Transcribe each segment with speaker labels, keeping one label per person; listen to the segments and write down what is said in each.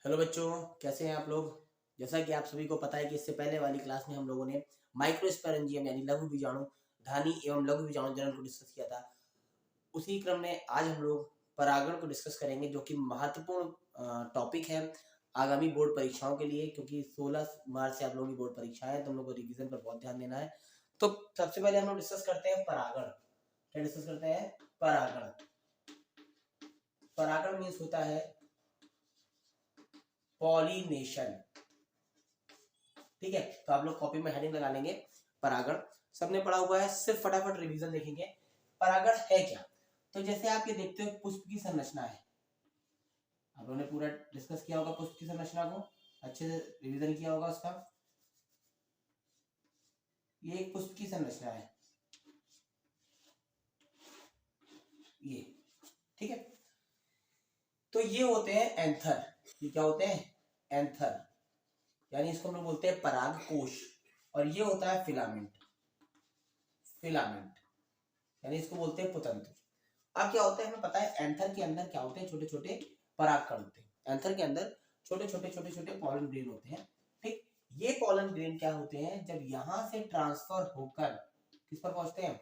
Speaker 1: Hello बच्चों, कैसे हैं आप लोग। जैसा कि आप सभी को पता है कि इससे पहले वाली क्लास में हम लोगों ने माइक्रोस्पोरेंजियम यानी लघु बीजाणु धानी एवं लघु बीजाणु जनन को डिस्कस किया था। उसी क्रम में आज हम लोग परागण को डिस्कस करेंगे, जो कि महत्वपूर्ण टॉपिक है आगामी बोर्ड परीक्षाओं के लिए, क्योंकि 16 मार्च से आप लोगों की बोर्ड परीक्षाएं हैं, तो हम लोग को रिवीजन पर बहुत ध्यान देना है। तो सबसे पहले हम लोग डिस्कस करते हैं परागण। क्या डिस्कस करते हैं? परागण। परागण मीन्स होता है पॉलिनेशन। ठीक है, तो आप लोग कॉपी में हेडिंग लगा लेंगे परागण। सबने पढ़ा हुआ है, सिर्फ फटाफट रिवीजन देखेंगे। परागण है क्या? तो जैसे आप ये देखते हो, पुष्प की संरचना है। आप लोगों ने पूरा डिस्कस किया होगा पुष्प की संरचना को, अच्छे से रिवीजन किया होगा उसका। ये एक पुष्प की संरचना है, ये। ठीक है, तो ये होते हैं एंथर। ये क्या होते हैं? एंथर, यानी इसको हम लोग बोलते हैं पराग कोश। और ये होता है फिलामेंट। फिलामेंट यानी इसको बोलते हैं पुतंत्र। अब क्या होता है, हमें पता है एंथर के अंदर क्या होते हैं, छोटे छोटे परागकण होते हैं। एंथर के अंदर छोटे छोटे पॉलन ग्रेन होते हैं। ठीक, ये पॉलन ग्रेन क्या होते हैं, जब यहां से ट्रांसफर होकर किस पर पहुंचते हैं?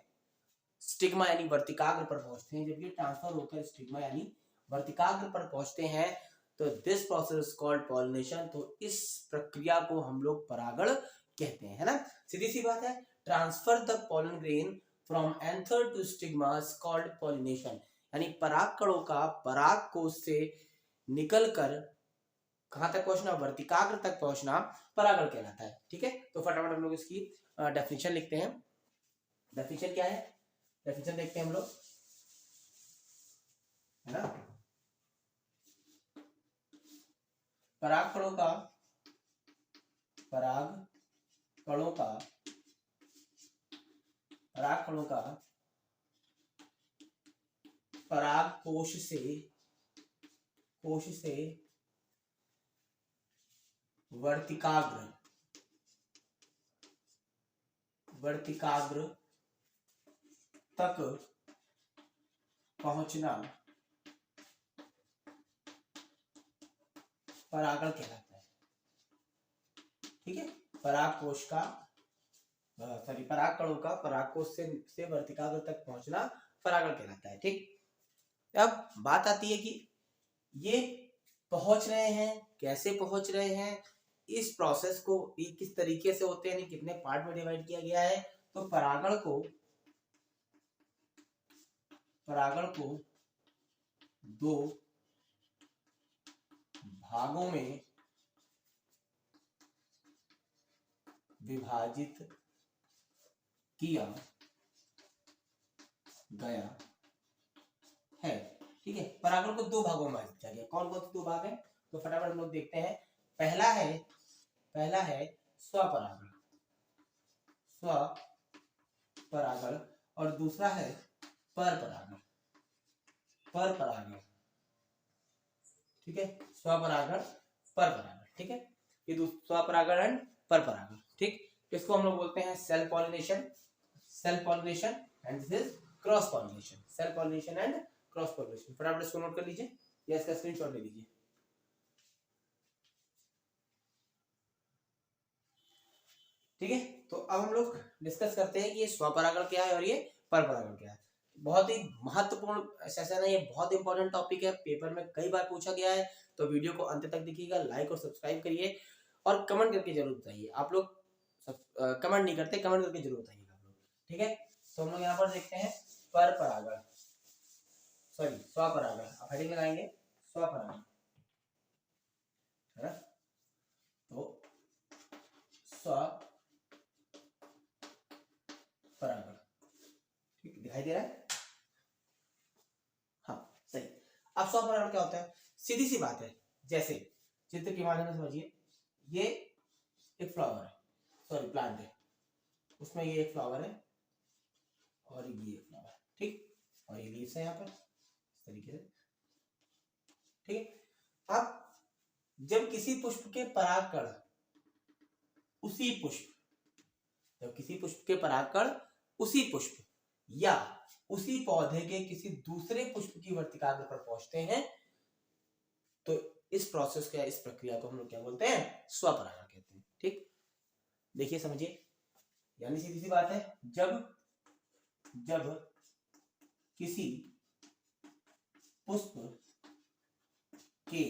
Speaker 1: स्टिग्मा यानी वर्तिकाग्र पर पहुंचते हैं। जब ये ट्रांसफर होकर स्टिग्मा यानी वर्तिकाग्र पर पहुंचते हैं, तो दिस प्रोसेस कॉल्ड पॉलिनेशन। तो इस प्रक्रिया को हम लोग परागण कहते हैं, है ना। सीधी सी बात है, transfer the pollen grain from anther to stigma is called pollination. यानी परागकणों का पराग कोश से निकलकर कहां तक पहुंचना? वर्तिकाग्र तक पहुंचना परागण कहलाता है। ठीक है, तो फटाफट हम लोग इसकी डेफिनेशन लिखते हैं। डेफिनेशन क्या है? डेफिनेशन देखते हैं हम लोग, है ना। परागकणों का परागकणों का परागकणों का पराग कोश से वर्तिकाग्र तक पहुंचना परागण कहलाता है। ठीक है, परागकोश का परागकणों का परागकोश से वर्तिकाग्र तक पहुंचना परागण कहलाता है। ठीक, अब बात आती है कि ये पहुंच रहे हैं, कैसे पहुंच रहे हैं, इस प्रोसेस को ये किस तरीके से होते हैं, कितने पार्ट में डिवाइड किया गया है। तो परागण को दो भागों में विभाजित किया गया है। ठीक है, परागण को दो भागों में विभाजित किया गया। कौन कौन से दो भाग हैं? तो फटाफट हम लोग देखते हैं। पहला है स्वपरागण और दूसरा है परपरागण। ठीक है, स्वपरागण परपरागण। ठीक है, ये स्वपरागण एंड परपरागण। ठीक, इसको हम लोग बोलते हैं self pollination and this is cross pollination. Self pollination and cross pollination. फटाफट इसको नोट कर लीजिए या इसका स्क्रीनशॉट ले लीजिए। ठीक है, तो अब हम लोग डिस्कस करते हैं कि ये स्वपरागण क्या है और ये परपरागण क्या है। बहुत ही महत्वपूर्ण सेशन है, ये बहुत इंपॉर्टेंट टॉपिक है, पेपर में कई बार पूछा गया है। तो वीडियो को अंत तक देखिएगा, लाइक और सब्सक्राइब करिए और कमेंट करके जरूर बताइए। आप लोग कमेंट नहीं करते, कमेंट करके जरूर बताइएगा आप लोग। ठीक है, तो हम लोग यहाँ पर देखते हैं परपरागण, सॉरी स्वपरागण। आप हेडिंग लगाएंगे स्वपरागण, है ना। तो स्वपरागण, ठीक दिखाई दे रहा है? हाँ, सही। अब स्वपरागण क्या होता है? सीधी सी बात है, जैसे चित्र के माध्यम से समझिए। ये एक फ्लावर है, सॉरी प्लांट है, उसमें ये एक फ्लावर है और ये एक फ्लावर है। ठीक, और ये लीव्स है यहाँ पर इस तरीके से। ठीक है, अब जब किसी पुष्प के परागकण उसी पुष्प या उसी पौधे के किसी दूसरे पुष्प की वर्तिकाग्र पर पहुंचते हैं, तो इस प्रोसेस का, इस प्रक्रिया को हम लोग क्या बोलते हैं? स्वपरागण कहते हैं। ठीक, देखिए समझिए, यानी सीधी सी बात है, जब किसी पुष्प के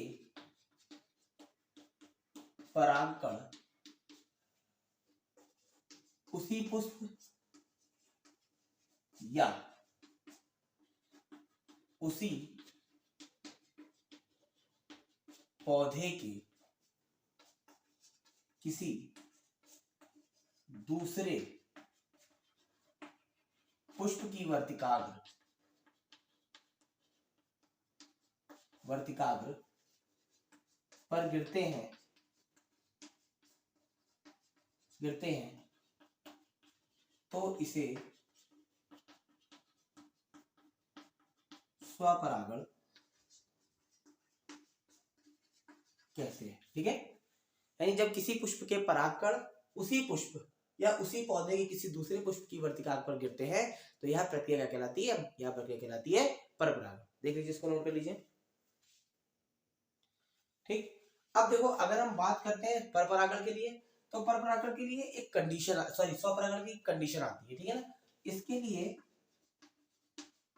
Speaker 1: परागकण उसी पुष्प या उसी पौधे के किसी दूसरे पुष्प की वर्तिकाग्र पर गिरते हैं तो इसे स्वपरागण कहते हैं। ठीक है, यानी जब किसी पुष्प के परागकण उसी पुष्प या उसी पौधे के किसी दूसरे पुष्प की वर्तिकाग्र पर गिरते हैं तो यह प्रक्रिया क्या कहलाती है? यह प्रक्रिया कहलाती है परपरागण। देख लीजिए, इसको नोट कर लीजिए। ठीक, अब देखो, अगर हम बात करते हैं परपरागण के लिए, तो परपरागण के लिए एक कंडीशन, सॉरी, स्वपरागण की कंडीशन आती है। ठीक है ना,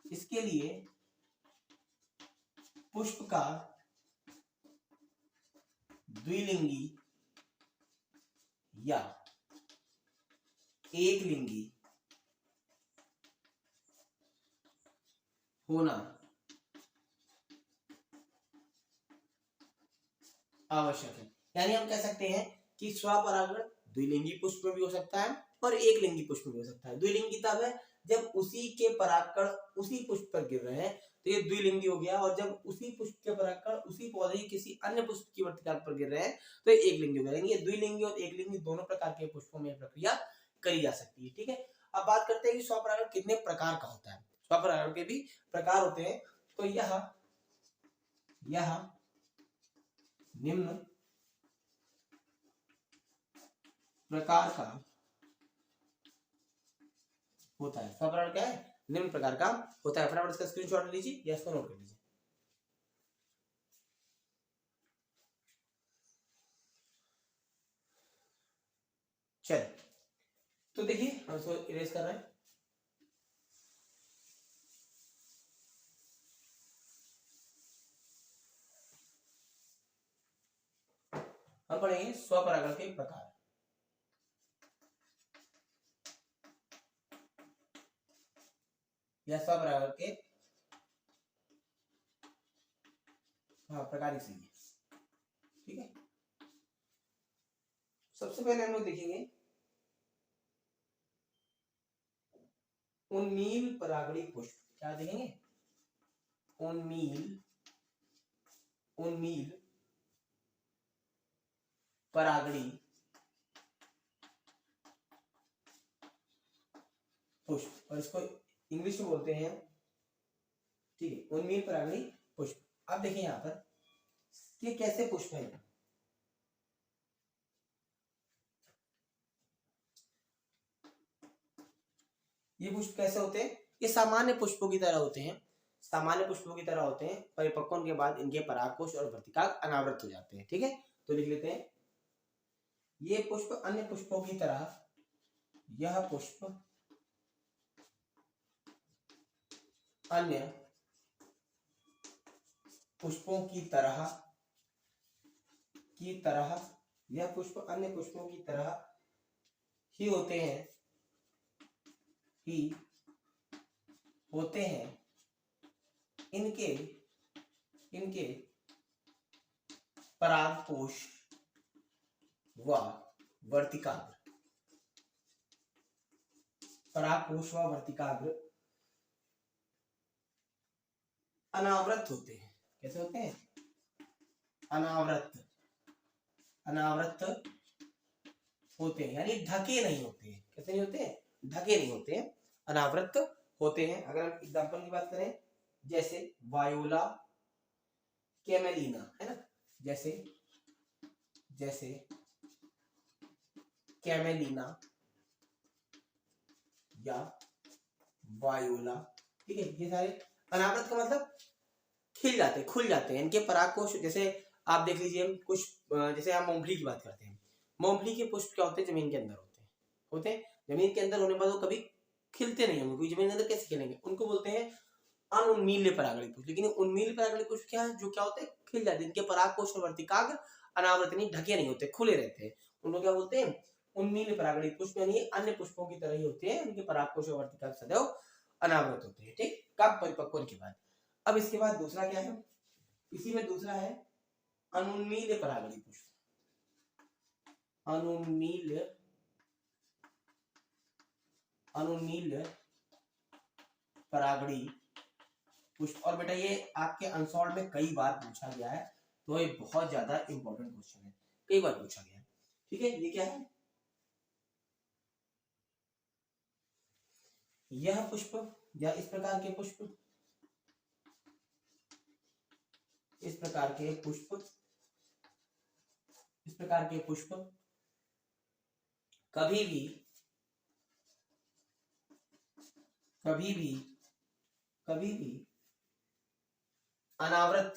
Speaker 1: इसके लिए पुष्प का द्विलिंगी या एकलिंगी होना आवश्यक है। यानी हम कह सकते हैं कि स्वपरागण द्विलिंगी पुष्प में भी हो सकता है और एकलिंगी पुष्प में भी हो सकता है। द्विलिंगी तब है जब उसी के परागकण उसी पुष्प पर गिर रहे हैं तो ये द्विलिंगी हो गया, और जब उसी पुष्प के परागकण उसी पौधे के किसी अन्य पुष्प की वर्तिकाग्र पर गिर रहे हैं तो ये एकलिंगी हो जाएंगे। द्विलिंगी और एकलिंगी दोनों प्रकार के पुष्पों में प्रक्रिया करी जा सकती है। ठीक है, अब बात करते हैं कि स्वपरागण कितने प्रकार का होता है। स्वपरागण के भी प्रकार होते हैं। तो यह निम्न प्रकार का होता है। स्वपरागण क्या है? निम्न प्रकार का होता है। फटाफट इसका स्क्रीनशॉट लीजिए या इसको नोट कर लीजिए। चलिए, तो देखिए, हम इसको इरेज कर रहे हैं। हम पढ़ेंगे स्वपरागण के प्रकार। या स्वपरागण के प्रकार ही सही है। ठीक है, सबसे पहले हम लोग देखेंगे उन्मील परागणी पुष्प। क्या देखेंगे? उन्मील परागणी पुष्प, और इसको इंग्लिश में बोलते हैं, ठीक है, उन्मील परागणी पुष्प। अब देखिए यहां पर ये कैसे पुष्प है। ये पुष्प कैसे होते हैं? ये सामान्य पुष्पों की तरह होते हैं। परिपक्वन के बाद इनके परागकोश और वर्तिकाग्र अनावृत हो जाते हैं। ठीक है, तो लिख लेते हैं, ये पुष्प अन्य पुष्पों की तरह, यह पुष्प अन्य पुष्पों की तरह यह पुष्प अन्य पुष्पों की तरह ही होते हैं। इनके परागकोश व वर्तिकाग्र अनावृत होते हैं। कैसे होते हैं? अनावृत होते हैं, यानी ढके नहीं होते हैं। कैसे नहीं होते हैं? ढके नहीं होते हैं, अनावृत होते हैं। अगर हम एग्जांपल की बात करें, जैसे वायोला कैमेलिना, है ना, जैसे कैमेलिना या वायोला। ठीक है, ये सारे अनावृत का मतलब खिल जाते, खुल जाते हैं। इनके परागकोश, जैसे आप देख लीजिए कुछ जैसे हम मूंगफली की बात करते हैं, मूंगफली के पुष्प क्या होते हैं, जमीन के अंदर होते हैं जमीन के अंदर होने पर वो कभी खिलते नहीं होंगे, क्योंकि जमीन के अंदर कैसे खिलेंगे, उनको बोलते हैं अनुन्मील्य परागणी पुष्प। लेकिन उन्मील्य परागणी पुष्प क्या है, जो क्या होते हैं, खिल जाते हैं, इनके परागकोश और वर्तिकाग्र अनावृत नहीं, ढके नहीं होते, खुले रहते हैं, उनको क्या बोलते हैं, उन्मील्य परागणी पुष्प। यानी अन्य पुष्पों की तरह ही होते हैं, उनके परागकोश और वर्तिकाग्र सदैव अनावृत होते हैं, ठीक, कब, परिपक्व होने के बाद। अब इसके बाद दूसरा क्या है, इसी में दूसरा है अनुन्मील्य परागणी पुष्प, अनुन्मील्य परागणी पुष्प। और बेटा ये आपके अनसॉल्व में कई बार पूछा गया है, तो ये बहुत ज्यादा इंपॉर्टेंट क्वेश्चन है, कई बार पूछा गया है, ठीक है। ये क्या है, यह पुष्प या इस प्रकार के पुष्प, इस प्रकार के पुष्प, इस प्रकार के पुष्प कभी भी कभी भी कभी भी अनावृत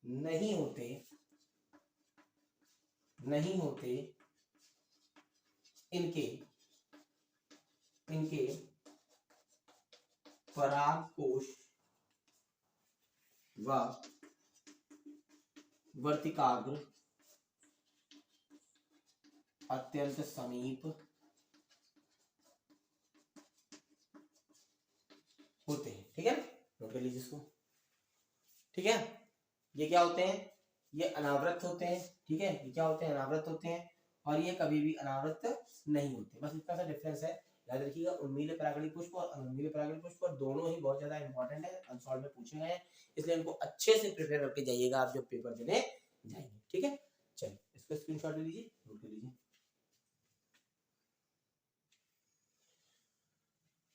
Speaker 1: नहीं होते, इनके परागकोश व वर्तिकाग्र अत्यंत समीप होते हैं, ठीक है, नोट कर लीजिए इसको, ठीक है। ये क्या होते हैं, ये अनावृत होते हैं, ठीक है, ये क्या होते हैं, अनावृत होते हैं, और ये कभी भी अनावृत नहीं होते, बस इतना सा डिफरेंस है, याद रखिएगा। उन्मील्य परागणी पुष्प और अनुन्मील्य परागणी पुष्प, और दोनों ही बहुत ज्यादा इंपॉर्टेंट है, अनसॉल्व में पूछे गए हैं, इसलिए इनको अच्छे से प्रिपेयर करके जाइएगा आप जब पेपर देने जाएंगे, ठीक है। चलिए इसको स्क्रीनशॉट ले लीजिए, नोट कर लीजिए,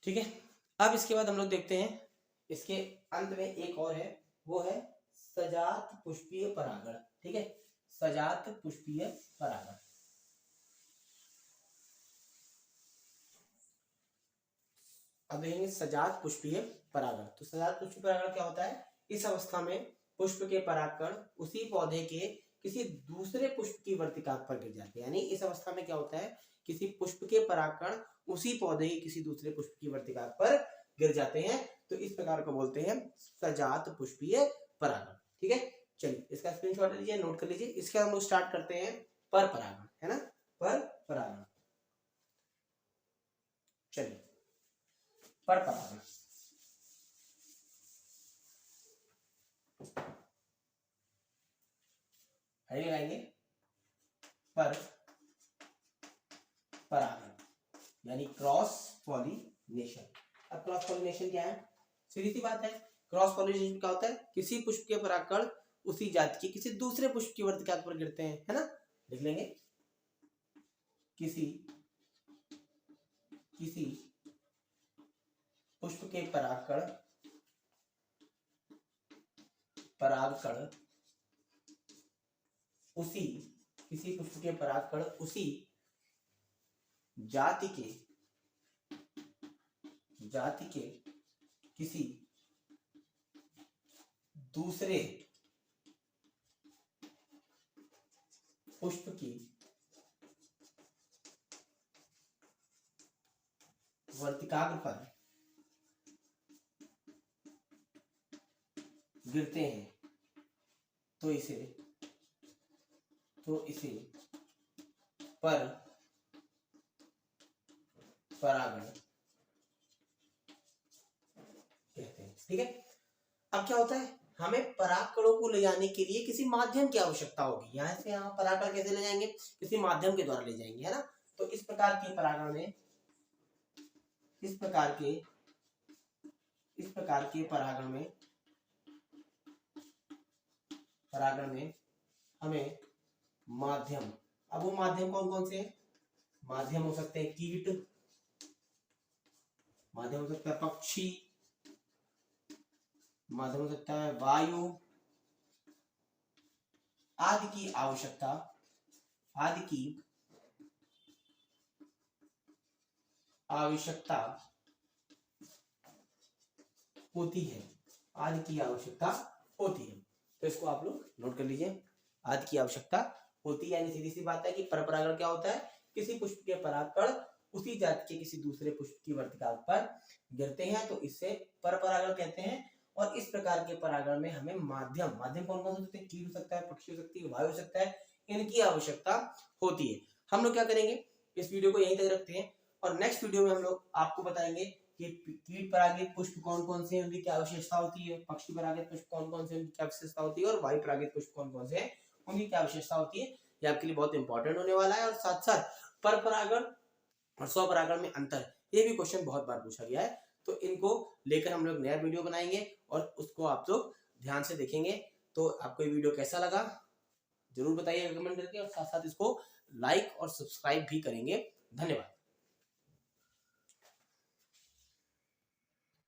Speaker 1: ठीक है। अब इसके बाद हम लोग देखते हैं, इसके अंत में एक और है, वो है सजात पुष्पीय परागण, ठीक है, सजात पुष्पीय परागण। अब देखेंगे सजात पुष्पीय परागण। तो सजात पुष्पीय परागण क्या होता है, इस अवस्था में पुष्प के परागकण उसी पौधे के किसी दूसरे पुष्प की वर्तिका पर गिर जाते हैं। यानी इस अवस्था में क्या होता है, किसी पुष्प के परागकण उसी पौधे के किसी दूसरे पुष्प की वर्तिका पर गिर जाते हैं, तो इस प्रकार को बोलते हैं सजात पुष्पीय परागण, ठीक है। चलिए इसका स्क्रीनशॉट लीजिए, नोट कर लीजिए। इसके हम लोग स्टार्ट करते हैं पर परागण, है ना, पर परागण। चलिए पर परागण, लगाएंगे पर परागण यानी क्रॉस पॉलिनेशन। अब क्रॉस पॉलिनेशन क्या है, सीधी सी बात है, क्रॉस पॉलिनेशन क्या होता है, किसी पुष्प के परागकण उसी जाति के किसी दूसरे पुष्प की वर्तिका पर गिरते हैं, है ना, लिख लेंगे, किसी पुष्प के परागकण उसी किसी पुष्प के परागकण उसी जाति के किसी दूसरे पुष्प की वर्तिकाग्र पर गिरते हैं, तो इसे पर परागण कहते हैं, ठीक है। अब क्या होता है, हमें परागकणों को ले जाने के लिए किसी माध्यम की आवश्यकता होगी, यहाँ से यहाँ परागकण कैसे ले जाएंगे, किसी माध्यम के द्वारा ले जाएंगे, है ना। तो इस प्रकार के परागण में इस प्रकार के परागण में हमें माध्यम, अब वो माध्यम कौन कौन से हैं, माध्यम हो सकते हैं कीट, माध्यम हो सकता है पक्षी, माध्यम हो सकता है वायु आदि की आवश्यकता होती है, आदि की आवश्यकता होती है। तो इसको आप लोग नोट कर लीजिए, आदि की आवश्यकता होती है। यानी सीधी सी बात है कि परपरागण क्या होता है, किसी पुष्प के परागकण उसी जाति के किसी दूसरे पुष्प की वर्तिका पर गिरते हैं तो इससे परपरागण कहते हैं। और इस प्रकार के परागण में हमें माध्यम कौन कौन से होते हैं, कीट हो सकता है, पक्षी हो सकती है, वायु हो सकता है, इनकी आवश्यकता होती है। हम लोग क्या करेंगे, इस वीडियो को यहीं तक रखते हैं और नेक्स्ट वीडियो में हम लोग आपको बताएंगे कि कीट परागित पुष्प कौन कौन से हैं, उनकी क्या विशेषता होती है, पक्षी परागित पुष्प कौन कौन से, उनकी क्या विशेषता होती है, और वायु परागित पुष्प कौन कौन से हैं, उनकी क्या विशेषता होती है। ये आपके लिए बहुत इंपॉर्टेंट होने वाला है। और साथ साथ परपरागण और स्वपरागण में अंतर, ये भी क्वेश्चन बहुत बार पूछा गया है। तो इनको लेकर हम लोग नया वीडियो बनाएंगे और उसको आप लोग ध्यान से देखेंगे। तो आपको ये वीडियो कैसा लगा जरूर बताइए कमेंट करके, और साथ साथ इसको लाइक और सब्सक्राइब भी करेंगे। धन्यवाद।